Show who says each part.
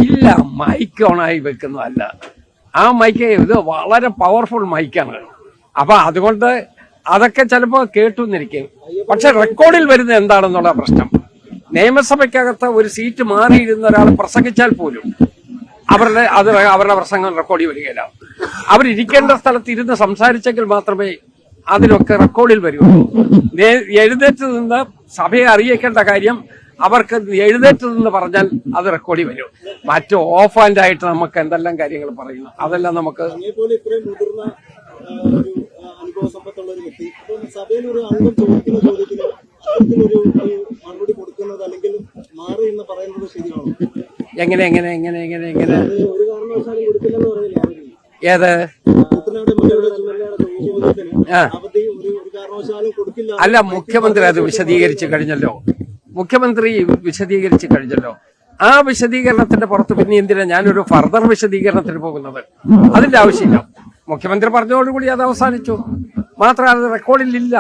Speaker 1: ഇല്ല, മൈക്ക് ഓണായി വെക്കുന്നതല്ല. ആ മൈക്ക് ഇത് വളരെ പവർഫുൾ മൈക്കാണ്. അപ്പൊ അതുകൊണ്ട് അതൊക്കെ ചിലപ്പോ കേട്ടുന്നിരിക്കും. പക്ഷെ റെക്കോർഡിൽ വരുന്ന എന്താണെന്നുള്ള പ്രശ്നം, നിയമസഭയ്ക്കകത്ത് ഒരു സീറ്റ് മാറിയിരുന്ന ഒരാൾ പ്രസംഗിച്ചാൽ പോലും അവരുടെ പ്രസംഗം റെക്കോർഡിൽ വരികയില്ല. അവരിരിക്കേണ്ട സ്ഥലത്ത് ഇരുന്ന് സംസാരിച്ചെങ്കിൽ മാത്രമേ അതിലൊക്കെ റെക്കോർഡിൽ വരുള്ളൂ. എഴുന്നേറ്റ് നിന്ന് സഭയെ അറിയിക്കേണ്ട കാര്യം അവർക്ക് എഴുന്നേറ്റ് നിന്ന് പറഞ്ഞാൽ അത് റെക്കോർഡിൽ വരും. മറ്റു ഓഫ് ആൻഡ് ആയിട്ട് നമുക്ക് എന്തെല്ലാം കാര്യങ്ങൾ പറയുന്നു അതെല്ലാം നമുക്ക്
Speaker 2: അനുഭവസമ്പത്തുള്ള ഒരു വ്യക്തി സഭയിൽ ഒരു അംഗം ചോദിക്കുന്ന ചോദ്യത്തിന് ഒരു മറുപടി കൊടുക്കുന്നത് അല്ലെങ്കിൽ മാറി എന്ന് പറയുന്നത് ശരിയാണോ?
Speaker 1: എങ്ങനെ ഒരു
Speaker 2: കാരണവശാലും കൊടുക്കില്ലെന്ന് പറയുന്നില്ല.
Speaker 1: ഏത് അല്ല, മുഖ്യമന്ത്രി അത് വിശദീകരിച്ചു കഴിഞ്ഞല്ലോ. ആ വിശദീകരണത്തിന്റെ പുറത്ത് പിന്നെ എന്തിനാ ഞാനൊരു ഫർദർ വിശദീകരണത്തിന് പോകുന്നത്? അതിന്റെ ആവശ്യമില്ല. മുഖ്യമന്ത്രി പറഞ്ഞതോടുകൂടി അത് അവസാനിച്ചു. മാത്രമല്ല അത് റെക്കോർഡിൽ ഇല്ല.